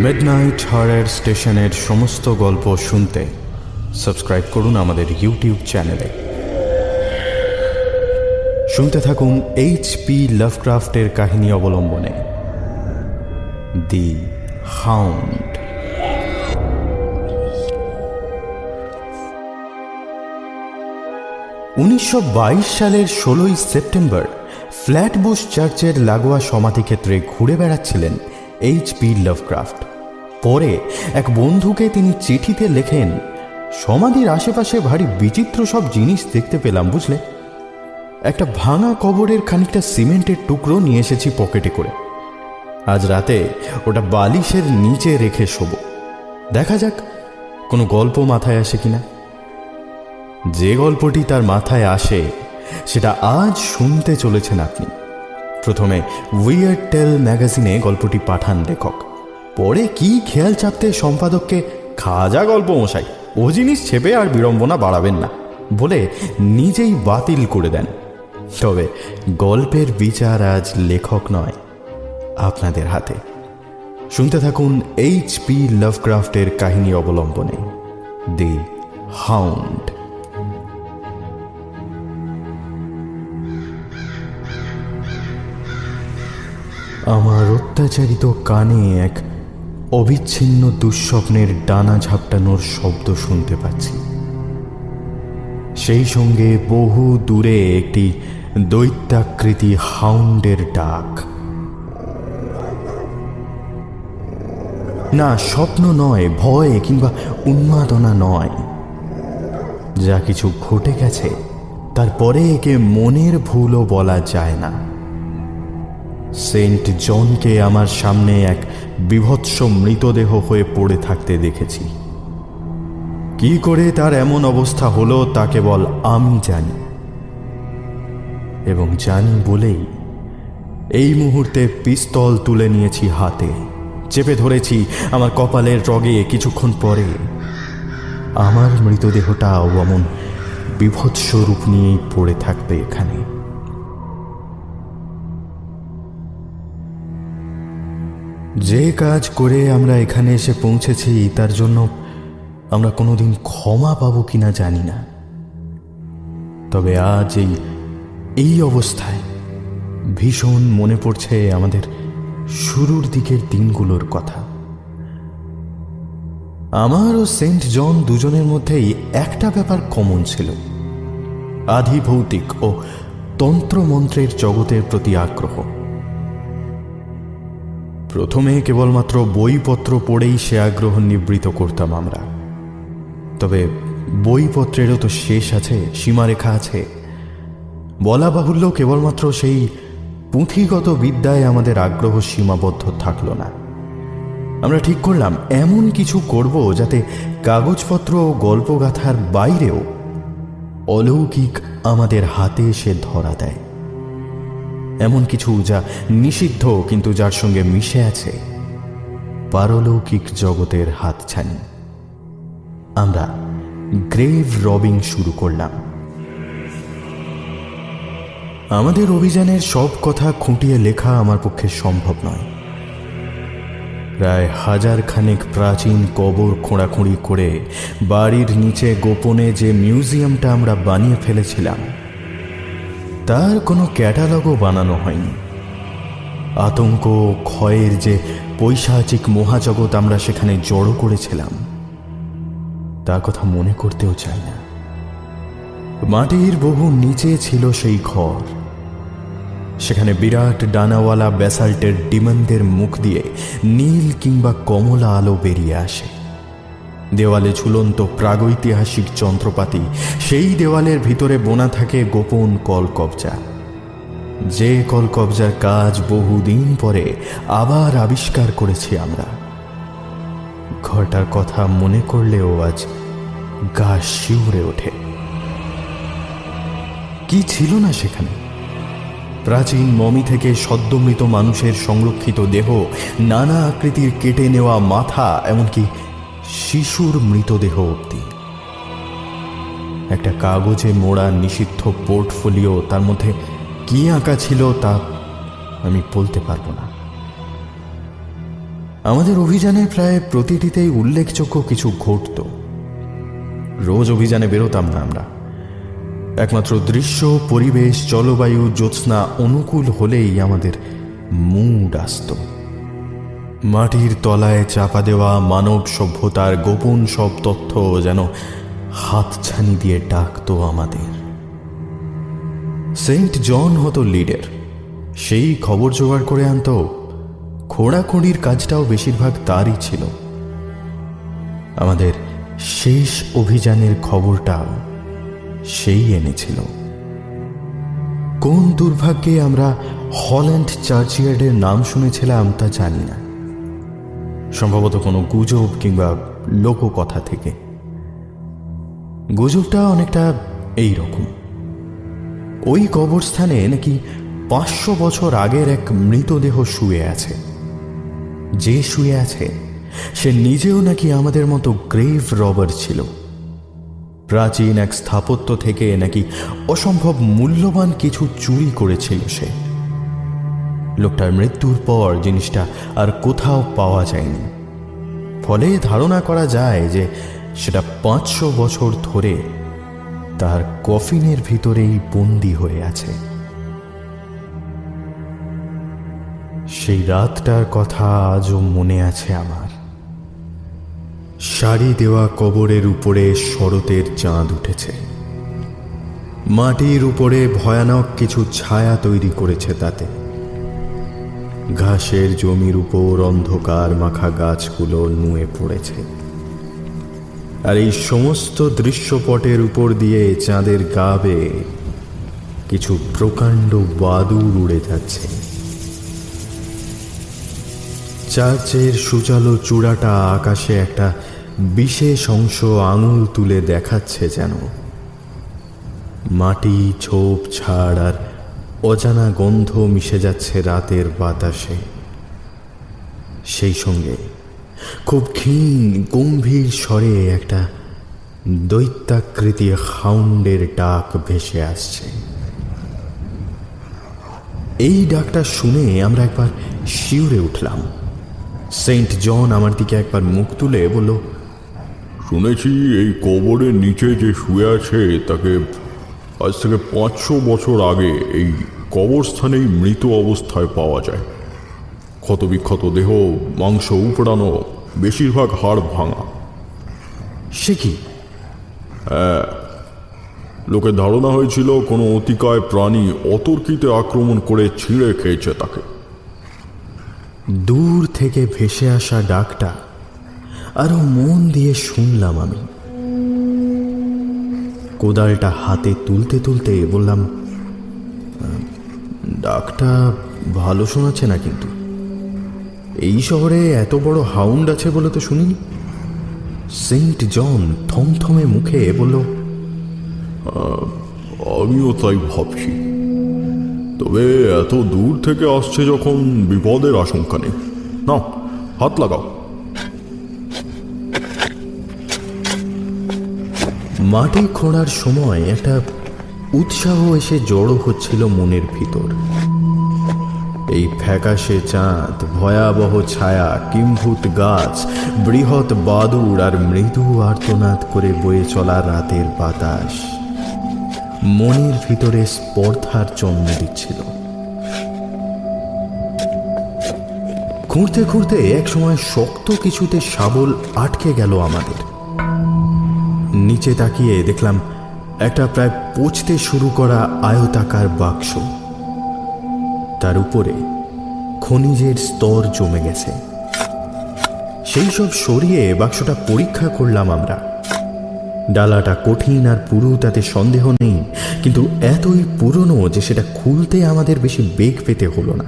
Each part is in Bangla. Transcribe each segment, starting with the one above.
মিডনাইট হরর স্টেশনের সমস্ত গল্প শুনতে সাবস্ক্রাইব করুন আমাদের ইউটিউব চ্যানেলে। শুনতে থাকুন H.P. লাভক্রাফটের কাহিনী অবলম্বনে দি হাউন্ড। 1922 সালের 16ই সেপ্টেম্বর ফ্ল্যাটবুশ চার্চের লাগোয়া সমাধিক্ষেত্রে ঘুরে বেড়াচ্ছিলেন H.P. লাভক্রাফট। পরে এক বন্ধুকে তিনি চিঠিতে লেখেন, সমাধির আশেপাশে ভারী বিচিত্র সব জিনিস দেখতে পেলাম, বুঝলে। একটা ভাঙা কবরের খানিকটা সিমেন্টের টুকরো নিয়ে এসেছি পকেটে করে। আজ রাতে ওটা বালিশের নিচে রেখে শোবো। দেখা যাক কোনো গল্প মাথায় আসে কিনা। যে গল্পটি তার মাথায় আসে সেটা আজ শুনতে চলেছেন আপনি। প্রথমে উইয়ার্ড টেল ম্যাগাজিনে গল্পটি পাঠান লেখক। পরে কি খেয়াল চাপতে সম্পাদককে খাজা গল্প মশাই, ও জিনিস ছেপে আর বিড়ম্বনা বাড়াবেন না বলে নিজেই বাতিল করে দেন। তবে গল্পের বিচার আজ লেখক নয়, আপনাদের হাতে। শুনতে থাকুন H.P. লাভক্রাফটের কাহিনী অবলম্বনে দি হাউন্ড। আমার অত্যাচারিত কানে এক অবিচ্ছিন্ন দুঃস্বপ্নের ডানা ঝাপটানোর শব্দ শুনতে পাচ্ছি। সেই সঙ্গে বহু দূরে একটি দৈত্যাকৃতি হাউন্ডের ডাক। না, স্বপ্ন নয়, ভয় কিংবা উন্মাদনা নয়। যা কিছু ঘটে গেছে তারপরে একে মনের ভুলও বলা যায় না। সেন্ট জনকে আমার সামনে এক বিভৎস মৃতদেহ হয়ে পড়ে থাকতে দেখেছি। কি করে তার এমন অবস্থা হলো তা কেবল আমি জানি, এবং জানি বলেই এই মুহূর্তে পিস্তল তুলে নিয়েছি হাতে, চেপে ধরেছি আমার কপালের রগে। কিছুক্ষণ পরে আমার মৃতদেহটাও এমন বিভৎস রূপ নিয়েই পড়ে থাকবে এখানে। যে কাজ করে আমরা এখানে এসে পৌঁছেছি তার জন্য আমরা কোনোদিন ক্ষমা পাবো কিনা জানি না। তবে আজ এই অবস্থায় ভীষণ মনে পড়ছে আমাদের শুরুর দিকের দিনগুলোর কথা। আমার ও সেন্ট জন দুজনের মধ্যেই একটা ব্যাপার কমন ছিল, আধিভৌতিক ও তন্ত্রমন্ত্রের জগতের প্রতি আগ্রহ। প্রথমে কেবলমাত্র বইপত্র পড়েই সে আগ্রহ নিবৃত করতাম আমরা। তবে বইপত্রেরও তো শেষ আছে, সীমারেখা আছে। বলা বাহুল্য, কেবলমাত্র সেই পুঁথিগত বিদ্যায় আমাদের আগ্রহ সীমাবদ্ধ থাকল না। আমরা ঠিক করলাম এমন কিছু করব যাতে কাগজপত্র ও গল্পগাথার বাইরেও অলৌকিক আমাদের হাতে এসে ধরা দেয়। এমন কিছু যা নিষিদ্ধ কিন্তু যার সঙ্গে মিশে আছে পারলৌকিক জগতের হাতছানি। আমরা গ্রেভ রবিং শুরু করলাম। আমাদের অভিযানের সব কথা খুঁটিয়ে লেখা আমার পক্ষে সম্ভব নয়। প্রায় 1000 খানেক প্রাচীন কবর খোঁড়াখুঁড়ি করে বাড়ির নিচে গোপনে যে মিউজিয়ামটা আমরা বানিয়ে ফেলেছিলাম তার কোনো ক্যাটালগও বানানো হয়নি। আতঙ্ক ক্ষয়ের যে পৈশাচিক মহাজগৎ আমরা সেখানে জড়ো করেছিলাম তার কথা মনে করতেও চাই না। মাটির বহু নিচে ছিল সেই ঘর। সেখানে বিরাট ডানাওয়ালা ব্যাসাল্টের ডিমান্ডের মুখ দিয়ে নীল কিংবা কমলা আলো বেরিয়ে আসে। দেওয়ালে ঝুলন্ত প্রাগৈতিহাসিক যন্ত্রপাতি, সেই দেওয়ালের ভিতরে বোনা থাকে গোপন কলকবজা। যে কলকবজার কাজ বহুদিন পরে আবার আবিষ্কার করেছি আমরা। ঘরটার কথা মনে করলেও আজ গা শিউরে ওঠে। কি ছিল না সেখানে? প্রাচীন মমি থেকে সদ্যমৃত মানুষের সংরক্ষিত দেহ, নানা আকৃতির কেটে নেওয়া মাথা, এমনকি শিশুর মৃতদেহ অবধি। একটা কাগজে মোড়া নিষিদ্ধ পোর্টফোলিও, তার মধ্যে কি আঁকা ছিল তা আমি বলতে পারবো না। আমাদের অভিযানে প্রায় প্রতিটিতেই উল্লেখযোগ্য কিছু ঘটত। রোজ অভিযানে বেরোতাম না আমরা। একমাত্র দৃশ্য, পরিবেশ, জলবায়ু, জ্যোৎস্না অনুকূল হলেই আমাদের মুড আসত। মাটির তলায় চাপা দেওয়া মানব সভ্যতার গোপন সব তথ্য যেন হাতছানি দিয়ে ডাকত আমাদের। সেন্ট জন হতো লিডার, সেই খবর জোগাড় করে আনত। খোঁড়াখুঁড়ির কাজটাও বেশিরভাগ তারই ছিল। আমাদের শেষ অভিযানের খবরটাও সেই এনেছিল। কোন দুর্ভাগ্যে আমরা হল্যান্ড চার্চইয়ার্ডের নাম শুনেছিলাম তা জানি না। সম্ভবত কোনো গুজব কিংবা লোককথা থেকে। গুজবটা অনেকটা এই রকম। ওই কবরস্থানে নাকি 500 বছর আগের এক মৃতদেহ শুয়ে আছে। যে শুয়ে আছে সে নিজেও নাকি আমাদের মতো গ্রেভ রবার ছিল। প্রাচীন এক স্থাপত্য থেকে নাকি অসম্ভব মূল্যবান কিছু চুরি করেছিল সে। লোকটার মৃত্যুর পর জিনিসটা আর কোথাও পাওয়া যায়নি। ফলে ধারণা করা যায় যে সেটা 500 বছর ধরে তার কফিনের ভিতরেই বন্দী হয়ে আছে। সেই রাতটার কথা আজও মনে আছে আমার। সারি দেওয়া কবরের উপরে শরতের চাঁদ উঠেছে। মাটির উপরে ভয়ানক কিছু ছায়া তৈরি করেছে তাতে। ঘাসের জমির উপর অন্ধকার মাখা গাছগুলো নুয়ে পড়েছে। আর এই সমস্ত দৃশ্যপটের উপর দিয়ে চাঁদের গা বেয়ে কিছু প্রকাণ্ড বাদুড় উড়ে যাচ্ছে। চার্চের সুচালো চূড়াটা আকাশে একটা বিশেষ অংশ আঙুল তুলে দেখাচ্ছে যেন। মাটি, ঝোপ ঝাড় আর অজানা গন্ধ মিশে যাচ্ছে রাতের বাতাসে। সেই সঙ্গে খুব ক্ষীণ গম্ভীর স্বরে একটা দৈত্যাকৃতি হাউন্ডের ডাক ভেসে আসছে। এই ডাকটা শুনে আমরা একবার শিউরে উঠলাম। সেন্ট জন আমার দিকে একবার মুখ তুলে বলল, শুনেছি এই কবরের নিচে যে শুয়ে আছে তাকে আজ থেকে 500 বছর আগে এই কবরস্থানেই মৃত অবস্থায় পাওয়া যায়। ক্ষতবিক্ষত দেহ, মাংস উপড়ানো, বেশিরভাগ হাড় ভাঙা। সে কি? লোকের ধারণা হয়েছিল কোনো অতিকায় প্রাণী অতর্কিতে আক্রমণ করে ছিঁড়ে খেয়েছে তাকে। দূর থেকে ভেসে আসা ডাকটা আরো মন দিয়ে শুনলাম আমি। কোদালটা হাতে তুলতে তুলতে বললাম, ডাকটা ভালো শোনাচ্ছে না কিন্তু। এই শহরে এত বড় হাউন্ড আছে বলে তো শুনিনি। সেন্ট জন থমথমে মুখে বলল, আমিও তাই ভাবছি। তবে এত দূর থেকে আসছে যখন বিপদের আশঙ্কা নেই। নাও, হাত লাগাও। মাটি খোঁড়ার সময় একটা উৎসাহ এসে জড়ো হচ্ছিল মনের ভিতর। এই ফ্যাকাশে চাঁদ, ভয়াবহ ছায়া, কিম্ভূত গাছ, বৃহৎ বাদুড় আর মৃদু আর্তনাদ করে বয়ে চলা রাতের বাতাস মনের ভিতরে স্পর্ধার জন্ম দিচ্ছিল। খুঁড়তে খুঁড়তে একসময় শক্ত কিছুতে শাবল আটকে গেল আমাদের। নিচে তাকিয়ে দেখলাম একটা প্রায় পচতে শুরু করা আয়তাকার বাক্স। তার উপরে খনিজের স্তর জমে গেছে। সেই সব সরিয়ে বাক্সটা পরীক্ষা করলাম আমরা। ডালাটা কঠিন আর পুরু, তাতে সন্দেহ নেই, কিন্তু এতই পুরনো যে সেটা খুলতে আমাদের বেশি বেগ পেতে হলো না।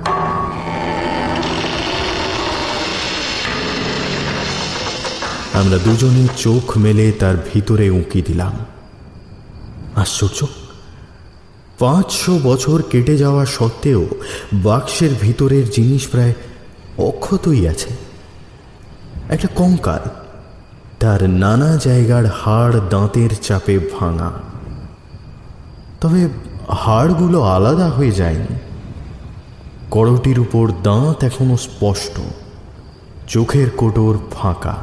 আমরা দুজনে চোখ মেলে তার ভিতরে উঁকি দিলাম। আশ্চর্য, 500 বছর কেটে যাওয়া সত্ত্বেও বাক্সের ভিতরের জিনিস প্রায় অক্ষতই আছে। একটা কঙ্কাল, তার নানা জায়গার হাড় দাঁতের চাপে ভাঙা। তবে হাড়গুলো আলাদা হয়ে যায়নি। করটির উপর দাঁত এখনো স্পষ্ট। চোখের কোটর ফাঁকা।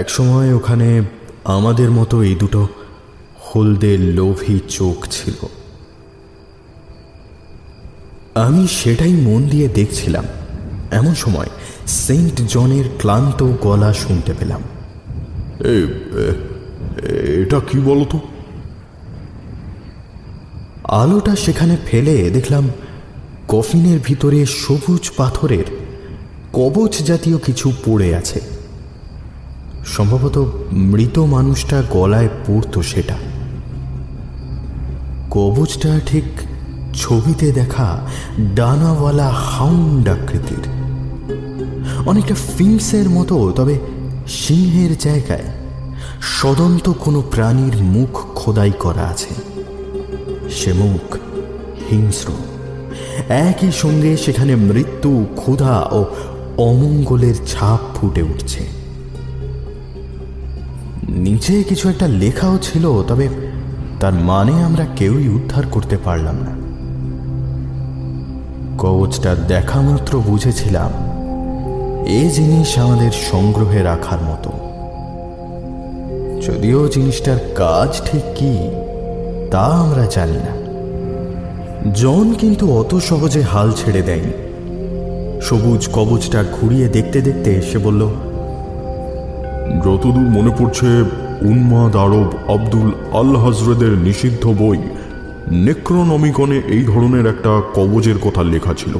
একসময় ওখানে আমাদের মতো এই দুটো হলদে লোভী চোখ ছিল। আমি সেটাই মন দিয়ে দেখছিলাম। এমন সময় সেন্ট জনের ক্লান্ত গলা শুনতে পেলাম। এটা কি বলতো? আলোটা সেখানে ফেলে দেখলাম কফিনের ভিতরে সবুজ পাথরের কবচ জাতীয় কিছু পড়ে আছে। সম্ভবত মৃত মানুষটা গলায় পড়তো সেটা। কবচটা ঠিক ছবিতে দেখা ডানাওয়ালা হাউন্ড আকৃতির, অনেকটা ফিংসের মতো, তবে সিংহের জায়গায় সদন্ত কোনো প্রাণীর মুখ খোদাই করা আছে। সে মুখ হিংস্র, একই সঙ্গে সেখানে মৃত্যু, ক্ষুধা ও অমঙ্গলের ছাপ ফুটে উঠছে। নিচে কিছু একটা লেখাও ছিল, তবে তার মানে আমরা কেউই উদ্ধার করতে পারলাম না। কবচটা দেখা মাত্র বুঝেছিলাম এ জিনিস আমাদের সংগ্রহে রাখার মতো। যদিও জিনিসটার কাজ ঠিক কি তা আমরা জানি না। জন কিন্তু অত সহজে হাল ছেড়ে দেয়নি। সবুজ কবচটা ঘুরিয়ে দেখতে দেখতে সে বলল, যতদূর মনে পড়ছে উন্মাদ আরব আব্দুল আল হজরতের নিষিদ্ধ বই নেক্রোনমিকনে এই ধরনের একটা কবজের কথা লেখা ছিল।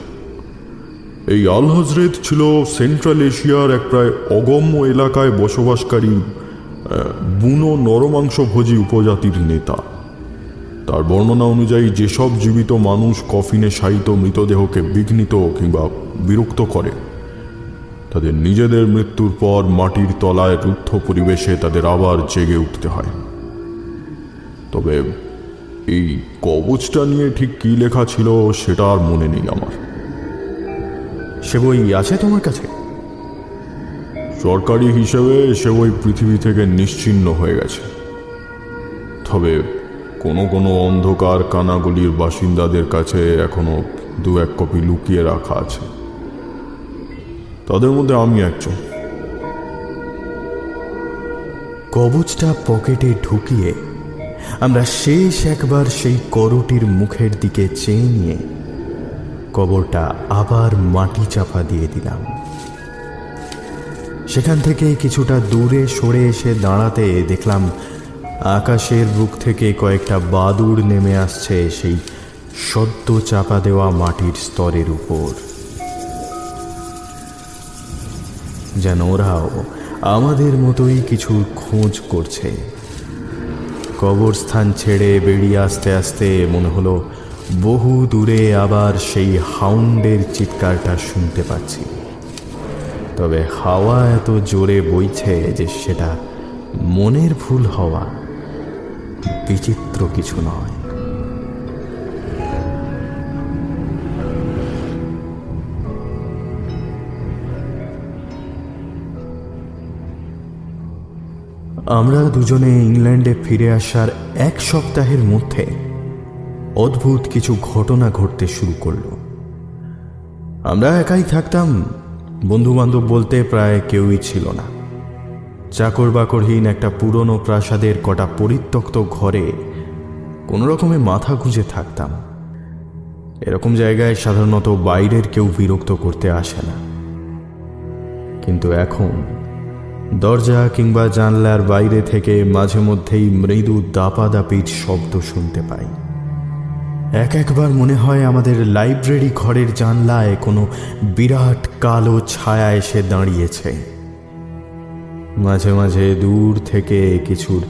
এই আল হজরত ছিল সেন্ট্রাল এশিয়ার এক প্রায় অগম্য এলাকায় বসবাসকারী বুনো নরমাংসভোজী উপজাতির নেতা। তার বর্ণনা অনুযায়ী যেসব জীবিত মানুষ কফিনে শায়িত মৃতদেহকে বিঘ্নিত কিংবা বিরক্ত করে, তাদের নিজেদের মৃত্যুর পর মাটির তলায় রুদ্ধ পরিবেশে তাদের আবার জেগে উঠতে হয়। তবে এই কবচটা নিয়ে ঠিক কী লেখা ছিল সেটা আর মনে নেই আমার। সে বই আছে তোমার কাছে? সরকারি হিসেবে সে বই পৃথিবী থেকে নিশ্চিহ্ন হয়ে গেছে, তবে কোনো কোনো অন্ধকার কানাগলির বাসিন্দাদের কাছে এখনো 2-1 কপি লুকিয়ে রাখা আছে। তাদের মধ্যে আমি একজন। কবচটা পকেটে ঢুকিয়ে আমরা শেষ একবার সেই করটির মুখের দিকে চেয়ে নিয়ে কবরটা আবার মাটি চাপা দিয়ে দিলাম। সেখান থেকে কিছুটা দূরে সরে এসে দাঁড়াতে দেখলাম আকাশের বুক থেকে কয়েকটা বাদুড় নেমে আসছে সেই সদ্য চাপা দেওয়া মাটির স্তরের উপর। যেন ওরাও আমাদের মতোই কিছু খোঁজ করছে। কবরস্থান ছেড়ে বেরিয়ে আসতে আসতে মনে হলো বহু দূরে আবার সেই হাউন্ডের চিৎকারটা শুনতে পাচ্ছি। তবে হাওয়া এত জোরে বইছে যে সেটা মনের ভুল হওয়া, বিচিত্র কিছু নয়। আমরা দুজনে ইংল্যান্ডে ফিরে আসার 1 সপ্তাহের মধ্যে অদ্ভুত কিছু ঘটনা ঘটতে শুরু করলো। আমরা একাই থাকতাম, বন্ধু বান্ধব বলতে প্রায় কেউই ছিল না। চাকর বাকরহীন একটা পুরনো প্রাসাদের কটা পরিত্যক্ত ঘরে কোনো রকমে মাথা গুঁজে থাকতাম। এরকম জায়গায় সাধারণত বাইরের কেউ বিরক্ত করতে আসে না, কিন্তু এখন দরজা কিংবা জানলার বাইরে থেকে মাঝে মধ্যেই মৃদু দাপাদাপির শব্দ শুনতে পাই। একবার মনে হয় আমাদের লাইব্রেরি ঘরের জানলায় কোনো বিরাট কালো ছায়া এসে দাঁড়িয়েছে। মাঝে মাঝে দূর থেকে কিছুর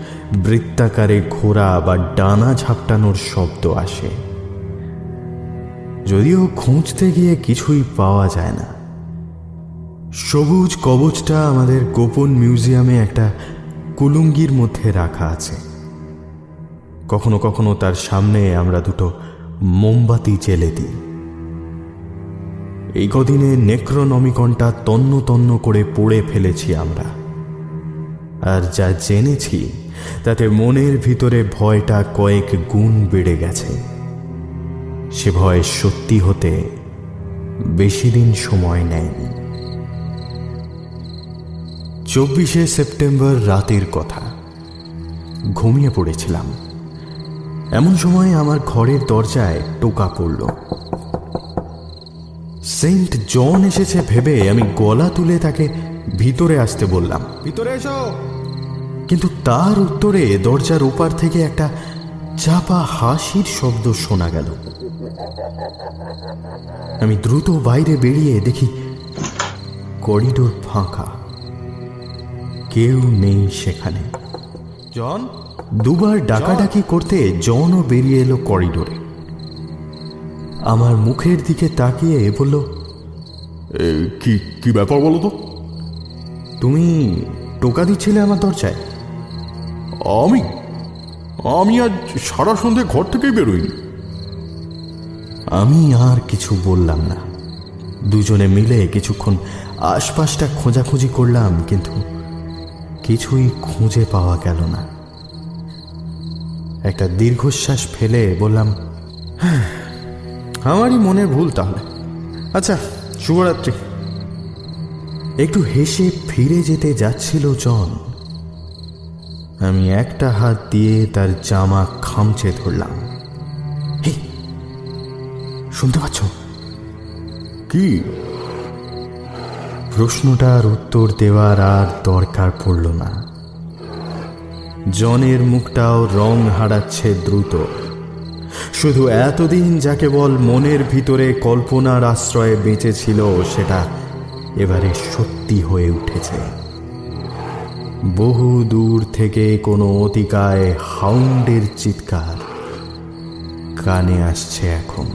বৃত্তাকারে ঘোরা বা ডানা ঝাপটানোর শব্দ আসে, যদিও খুঁজতে গিয়ে কিছুই পাওয়া যায় না। সবুজ কবচটা আমাদের গোপন মিউজিয়ামে একটা কুলুঙ্গির মধ্যে রাখা আছে। কখনো কখনো তার সামনে আমরা দুটো মোমবাতি জ্বেলে দিই। এই কদিনে নেক্রোনমিকনটা তন্ন তন্ন করে পড়ে ফেলেছি আমরা, আর যা জেনেছি তাতে মনের ভিতরে ভয়টা কয়েক গুণ বেড়ে গেছে। সে ভয় সত্যি হতে বেশি দিন সময় নেয়নি। 24শে সেপ্টেম্বর রাতের কথা। ঘুমিয়ে পড়েছিলাম। এমন সময় আমার ঘরের দরজায় টোকা পড়ল। সেন্ট জন এসেছে ভেবে আমি গলা তুলে তাকে ভিতরে আসতে বললাম, ভিতরে এসো। কিন্তু তার উত্তরে দরজার ওপার থেকে একটা চাপা হাসির শব্দ শোনা গেল। আমি দ্রুত বাইরে বেরিয়ে দেখি করিডোর ফাঁকা, কেউ নেই সেখানে। জন? দুবার ডাকাডাকি করতে জনও বেরিয়ে এলো করিডোরে। আমার মুখের দিকে তাকিয়ে বলল, কি কি ব্যাপার বলো তো? তুমি টোকা দিচ্ছিলে আমার দরজায়? আমি আমি আজ সারা সন্ধে ঘর থেকেই বেরোইনি। আমি আর কিছু বললাম না। দুজনে মিলে কিছুক্ষণ আশপাশটা খোঁজাখুঁজি করলাম, কিন্তু কিছুই খুঁজে পাওয়া গেল না। একটা দীর্ঘশ্বাস ফেলে বললাম, হ্যাঁ, আমারই মনের ভুল তাহলে। আচ্ছা, শুভরাত্রি। একটু হেসে ফিরে যেতে যাচ্ছিল জন। আমি একটা হাত দিয়ে তার জামা খামচে ধরলাম। হে, শুনতে পাচ্ছ? কি? প্রশ্নটার উত্তর দেওয়ার আর দরকার পড়ল না। জনের মুখটাও রং হারাচ্ছে দ্রুত। শুধু এতদিন যা কেবল মনের ভিতরে কল্পনার আশ্রয়ে বেঁচেছিল, সেটা এবারে সত্যি হয়ে উঠেছে। বহু দূর থেকে কোনো অতিকায় হাউন্ডের চিৎকার কানে আসছে এখন।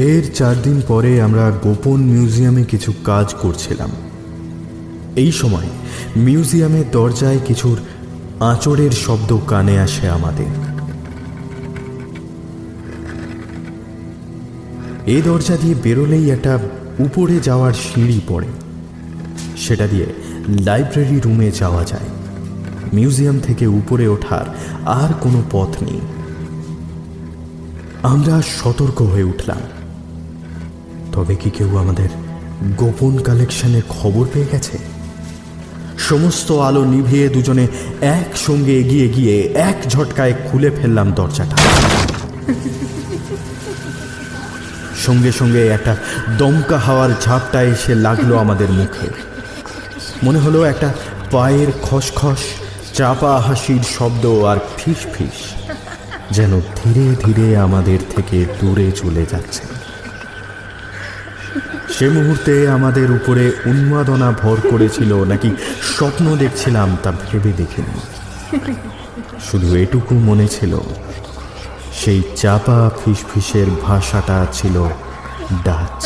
এর 4 দিন পরে আমরা গোপন মিউজিয়ামে কিছু কাজ করছিলাম। এই সময় মিউজিয়ামের দরজায় কিছুর আঁচড়ের শব্দ কানে আসে আমাদের। এই দরজা দিয়ে বেরোলেই একটা উপরে যাওয়ার সিঁড়ি পড়ে। সেটা দিয়ে লাইব্রেরি রুমে যাওয়া যায়। মিউজিয়াম থেকে উপরে ওঠার আর কোনো পথ নেই। আমরা সতর্ক হয়ে উঠলাম। তবে কি কেউ আমাদের গোপন কালেকশনের খবর পেয়ে গেছে? সমস্ত আলো নিভিয়ে দুজনে একসঙ্গে এগিয়ে গিয়ে এক ঝটকায় খুলে ফেললাম দরজাটা। সঙ্গে সঙ্গে একটা দমকা হাওয়ার ঝাপটা এসে লাগলো আমাদের মুখে। মনে হলো একটা পায়ের খসখস, চাপা হাসির শব্দ আর ফিস ফিস যেন ধীরে ধীরে আমাদের থেকে দূরে চলে যাচ্ছে। সে মুহূর্তে আমাদের উপরে উন্মাদনা ভর করেছিল নাকি স্বপ্ন দেখছিলাম তা ভেবে দেখিনি। শুধু এটুকু মনে ছিল, সেই চাপা ফিসফিসের ভাষাটা ছিল ডাচ।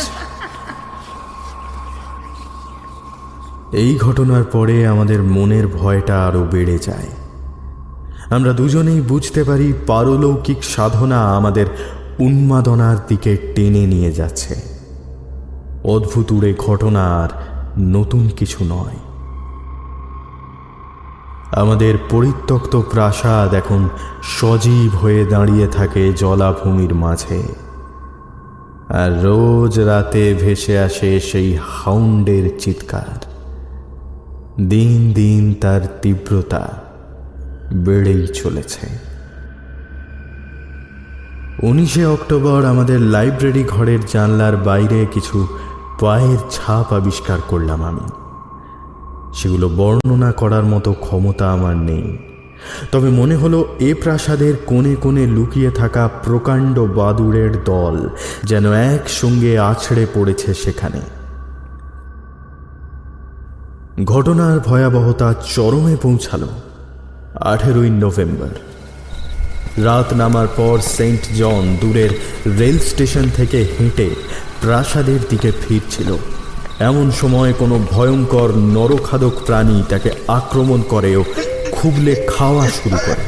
এই ঘটনার পরে আমাদের মনের ভয়টা আরো বেড়ে যায়। আমরা দুজনেই বুঝতে পারি পারলৌকিক সাধনা আমাদের উন্মাদনার দিকে টেনে নিয়ে যাচ্ছে। অদ্ভুত উড়ে ঘটনা আর নতুন কিছু নয়। আমাদের পরিত্যক্ত প্রাসাদ এখন সজীব হয়ে দাঁড়িয়ে থাকে জলাভূমির মাঝে, আর রোজ রাতে ভেসে আসে সেই হাউন্ডের চিৎকার। দিন দিন তার তীব্রতা বেড়েই চলেছে। 19শে অক্টোবর আমাদের লাইব্রেরি ঘরের জানলার বাইরে কিছু পায়ের ছাপ আবিষ্কার করলাম আমি। সেগুলো বর্ণনা করার মতো ক্ষমতা আমার নেই, তবে মনে হলো এ প্রাসাদের কোণে কোণে লুকিয়ে থাকা প্রকাণ্ড বাদুড়ের দল যেন একসঙ্গে আছড়ে পড়েছে সেখানে। ঘটনার ভয়াবহতা চরমে পৌঁছালো 18ই নভেম্বর। রাত নামার পর সেন্ট জন দূরের রেল স্টেশন থেকে হেঁটে প্রাসাদের দিকে ফিরছিল। এমন সময় কোনো ভয়ঙ্কর নরখাদক প্রাণী তাকে আক্রমণ করে ও খুবলে খাওয়া শুরু করে।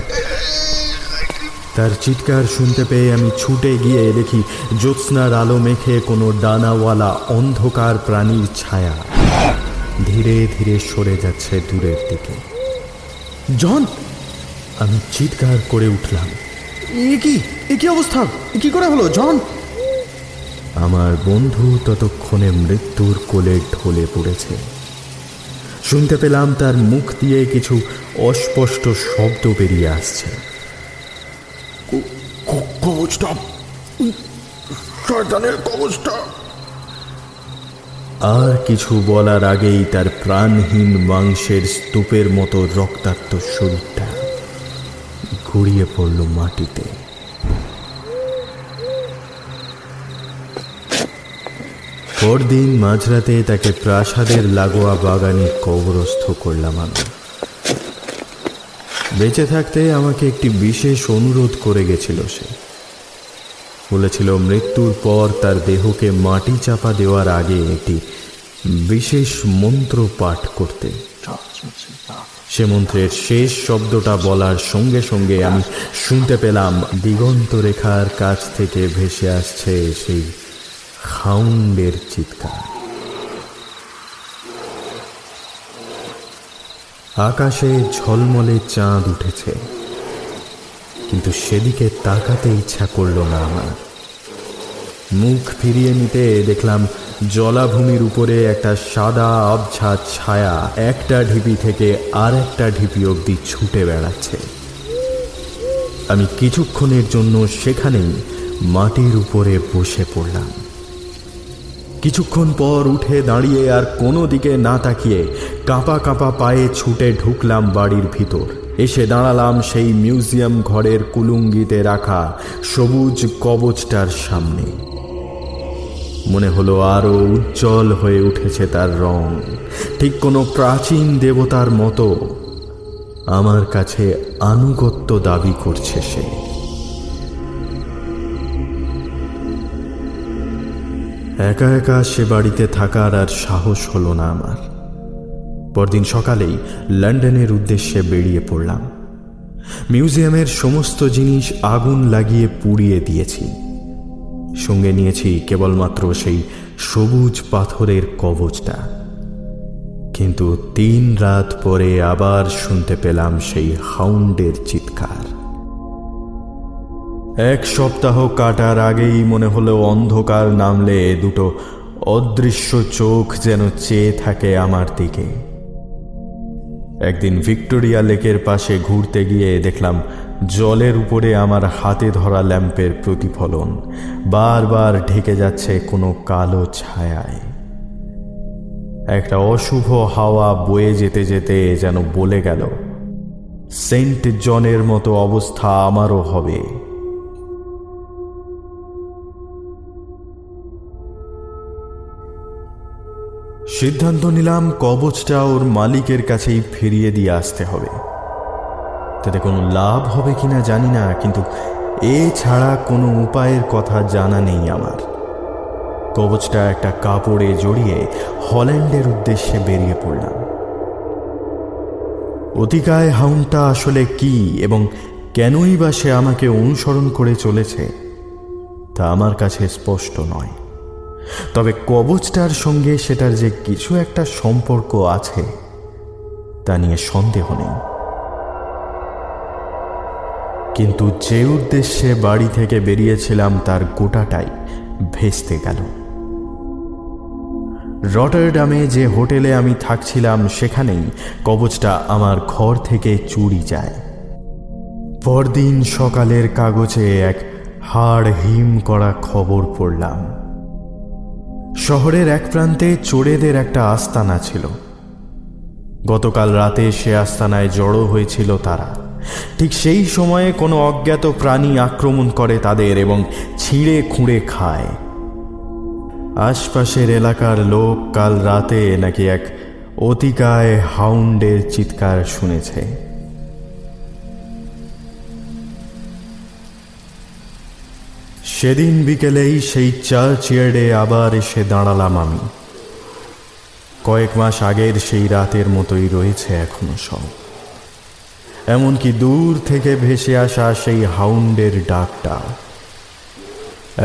তার চিৎকার শুনতে পেয়ে আমি ছুটে গিয়ে দেখি জ্যোৎস্নার আলো মেখে কোনো ডানাওয়ালা অন্ধকার প্রাণীর ছায়া ধীরে ধীরে সরে যাচ্ছে দূরের দিকে। জন! আমি চিৎকার করে উঠলাম, এ কি অবস্থা? কি করে হলো জন? আমার বন্ধু ততক্ষণে মৃত্যুর কোলে ঢলে পড়েছে। শুনতে পেলাম তার মুখ দিয়ে কিছু অস্পষ্ট শব্দ বেরিয়ে আসছে। কবচটা, শয়তানের কবচটা। আর কিছু বলার আগেই তার প্রাণহীন মাংসের স্তূপের মতো রক্তাক্ত শরীরটা গড়িয়ে পড়ল মাটিতে। পরদিন মাঝরাতে তাকে প্রাসাদের লাগোয়া বাগানে কবরস্থ করলাম আমি। বেঁচে থাকতে আমাকে একটি বিশেষ অনুরোধ করে গেছিল সে। বলেছিল মৃত্যুর পর তার দেহকে মাটি চাপা দেওয়ার আগে একটি বিশেষ মন্ত্র পাঠ করতে। সে মন্ত্রের শেষ শব্দটা বলার সঙ্গে সঙ্গে আমি শুনতে পেলাম দিগন্ত রেখার কাছ থেকে ভেসে আসছে সেই হাউন্ডের চিৎকার। আকাশে ঝলমলে চাঁদ উঠেছে, কিন্তু সেদিকে তাকাতে ইচ্ছা করল না আমার। মুখ ফিরিয়ে নিতে দেখলাম জলাভূমির উপরে একটা সাদা আবছা ছায়া একটা ঢিপি থেকে আর একটা ঢিপি অবধি ছুটে বেড়াচ্ছে। আমি কিছুক্ষণের জন্য সেখানেই মাটির উপরে বসে পড়লাম। কিছুক্ষণ পর উঠে দাঁড়িয়ে আর কোনো দিকে না তাকিয়ে কাঁপা কাঁপা পায়ে ছুটে ঢুকলাম বাড়ির ভিতর। এসে দাঁড়ালাম সেই মিউজিয়াম ঘরের কুলুঙ্গিতে রাখা সবুজ কবচটার সামনে। মনে হলো আরো উজ্জ্বল হয়ে উঠেছে তার রং, ঠিক কোনো প্রাচীন দেবতার মতো আমার কাছে আনুগত্য দাবি করছে সে। একা একা সে বাড়িতে থাকার আর সাহস হলো না আমার। পরদিন সকালেই লন্ডনের উদ্দেশ্যে বেরিয়ে পড়লাম। মিউজিয়ামের সমস্ত জিনিস আগুন লাগিয়ে পুড়িয়ে দিয়েছি। সঙ্গে নিয়েছি কেবলমাত্র সেই সবুজ পাথরের কবচটা। কিন্তু 3 রাত পরে আবার শুনতে পেলাম সেই হাউন্ডের চিৎকার। 1 সপ্তাহ কাটার আগেই মনে হলো অন্ধকার নামলে দুটো অদৃশ্য চোখ যেন চেয়ে থাকে আমার দিকে। একদিন ভিক্টোরিয়া লেকের পাশে ঘুরতে গিয়ে দেখলাম জলের উপরে আমার হাতে ধরা ল্যাম্পের প্রতিফলন বারবার ঢেকে যাচ্ছে কোনো কালো ছায়ায়। একটা অশুভ হাওয়া বয়ে যেতে যেতে যেন বলে গেল, সেন্ট জনের মতো অবস্থা আমারও হবে। সিদ্ধান্ত নিলাম কবচটা ওর মালিকের কাছেই ফিরিয়ে দিয়ে আসতে হবে। তাতে কোনো লাভ হবে কিনা জানি না, কিন্তু এ ছাড়া কোনো উপায়ের কথা জানা নেই আমার। কবচটা একটা কাপড়ে জড়িয়ে হল্যান্ডের উদ্দেশ্যে বেরিয়ে পড়লাম। অতিকায় হাউন্ডটা আসলে কি এবং কেনই বা সে আমাকে অনুসরণ করে চলেছে তা আমার কাছে স্পষ্ট নয়। তবে কবচটার সঙ্গে সেটার যে কিছু একটা সম্পর্ক আছে তা নিয়ে সন্দেহ নেই। কিন্তু যে উদ্দেশ্যে বাড়ি থেকে বেরিয়েছিলাম তার গোটাটাই ভেস্তে গেল। রটারডামে যে হোটেলে আমি থাকছিলাম সেখানেই কবচটা আমার ঘর থেকে চুরি যায়। পরদিন সকালের কাগজে এক হাড় হিম করা খবর পড়লাম। শহরের এক প্রান্তে চোরেদের একটা আস্তানা ছিল। গতকাল রাতে সে আস্তানায় জড়ো হয়েছিল তারা। ঠিক সেই সময়ে কোনো অজ্ঞাত প্রাণী আক্রমণ করে তাদের এবং ছিঁড়ে খুঁড়ে খায়। আশপাশের এলাকার লোক কাল রাতে নাকি এক অতিকায় হাউন্ডের চিৎকার শুনেছে। সেদিন বিকেলেই সেই চার্চইয়ার্ডে আবার এসে দাঁড়ালাম আমি। কয়েক মাস আগের সেই রাতের মতোই রয়েছে এখনো সব। এমনকি দূর থেকে ভেসে আসা সেই হাউন্ডের ডাকটা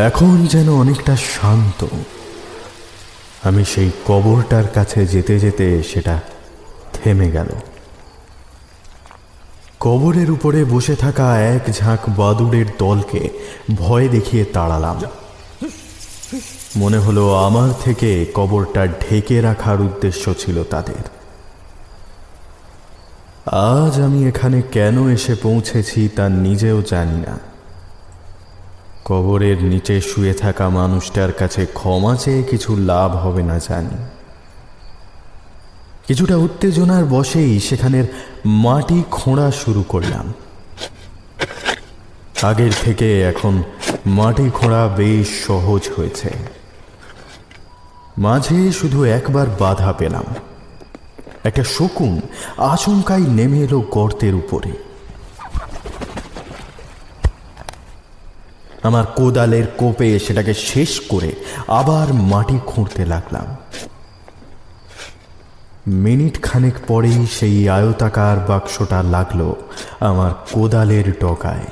এখন যেন অনেকটা শান্ত। আমি সেই কবরটার কাছে যেতে যেতে সেটা থেমে গেল। কবরের উপরে বসে থাকা এক ঝাঁক বাদুড়ের দলকে ভয় দেখিয়ে তাড়ালাম। মনে হলো আমার থেকে কবরটা ঢেকে রাখার উদ্দেশ্য ছিল তাদের। আজ আমি এখানে কেন এসে পৌঁছেছি তা নিজেও জানি না। কবরের নিচে শুয়ে থাকা মানুষটার কাছে ক্ষমা চেয়ে কিছু লাভ হবে না জানি। কিছুটা উত্তেজনার বশেই সেখানের মাটি খোঁড়া শুরু করলাম। আগের থেকে এখন মাটি খোঁড়া বেশ সহজ হয়েছে। মাঝে শুধু একবার বাধা পেলাম। একটা শকুন আচমকাই নেমে এলো গর্তের উপরে। আমার কোদালের কোপে সেটাকে শেষ করে আবার মাটি খুঁড়তে লাগলাম। মিনিট খানেক পরেই সেই আয়তাকার বাক্সটা লাগলো আমার কোদালের ডগায়।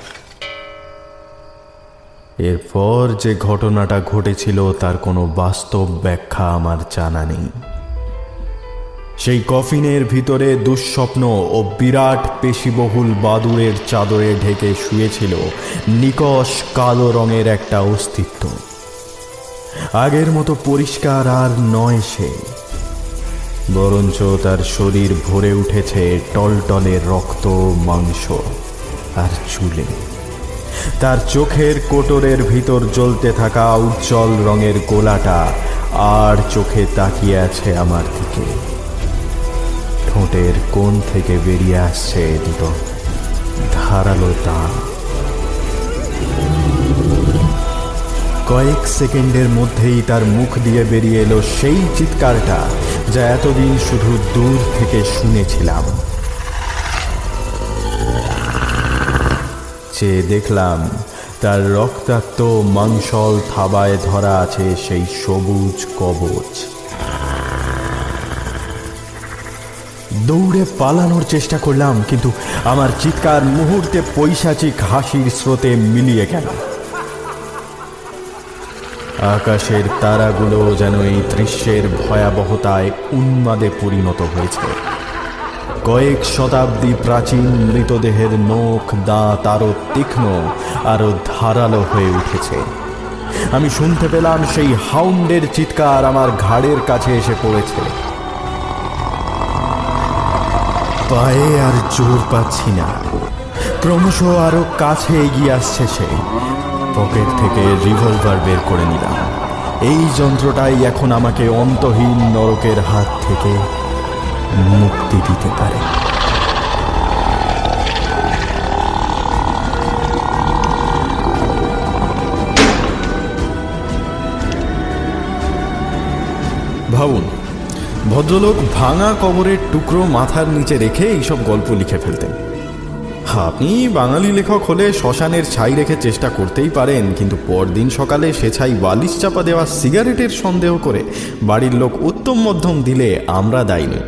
এরপর যে ঘটনাটা ঘটেছিল তার কোনো বাস্তব ব্যাখ্যা আমার জানা নেই। সেই কফিনের ভিতরে দুঃস্বপ্ন ও বিরাট পেশিবহুল বাদুড়ের চাদরে ঢেকে শুয়েছিল নিকষ কালো রঙের একটা অস্তিত্ব। আগের মতো পরিষ্কার আর নয় সে, বরঞ্চ তার শরীর ভরে উঠেছে টলটলে রক্ত, মাংস আর চুলে। তার চোখের কোটরের ভিতর জ্বলতে থাকা উজ্জ্বল রঙের গোলাটা আর চোখে তাকিয়ে আছে আমার দিকে। ঠোঁটের কোণ থেকে বেরিয়ে আসছে দুটো ধারালো দাঁত। কয়েক সেকেন্ডের মধ্যেই তার মুখ দিয়ে বেরিয়ে এলো সেই চিৎকারটা যা এতদিন শুধু দূর থেকে শুনেছিলাম। চেয়ে দেখলাম তার রক্তাক্ত মাংসল থাবায় ধরা আছে সেই সবুজ কবচ। দৌড়ে পালানোর চেষ্টা করলাম, কিন্তু আমার চিৎকার মুহূর্তে পৈশাচিক হাসির স্রোতে মিলিয়ে গেল। আকাশের তারাগুলো যেন এই দৃশ্যের ভয়াবহতায় উন্মাদে পরিণত হয়েছে। কয়েক শতাব্দী প্রাচীন মৃতদেহের নখ, দাঁত আরো তীক্ষ্ণ, আরো ধারালো হয়ে উঠেছে। আমি শুনতে পেলাম সেই হাউন্ডের চিৎকার আমার ঘাড়ের কাছে এসে পড়েছে। পায়ে আর জোর পাচ্ছি না, ক্রমশ আরো কাছে এগিয়ে আসছে সে। পকেট থেকে রিভলভার বের করে নিলাম। এই যন্ত্রটাই এখন আমাকে অন্তহীন নরকের হাত থেকে মুক্তি দিতে পারে। ভাবুন, ভদ্রলোক ভাঙা কবরের টুকরো মাথার নিচে রেখে এইসব গল্প লিখে ফেলতেন। আপনি বাঙালি লেখক হলে শ্মশানের ছাই রেখে চেষ্টা করতেই পারেন, কিন্তু পরদিন সকালে সে ছাই বালিশ চাপা দেওয়া সিগারেটের সন্দেহ করে বাড়ির লোক উত্তম মধ্যম দিলে আমরা দায়ী নই।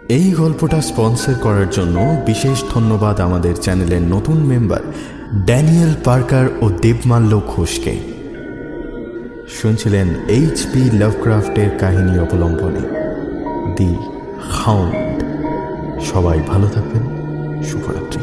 এই গল্পটা স্পন্সর করার জন্য বিশেষ ধন্যবাদ আমাদের চ্যানেলের নতুন মেম্বার ড্যানিয়েল পার্কার ও দেবমাল্য ঘোষকে। শুনছিলেন এইচপি লাভক্রাফটের কাহিনী অবলম্বনে দি হাউন্ড। সবাই ভালো থাকবেন। শুভরাত্রি।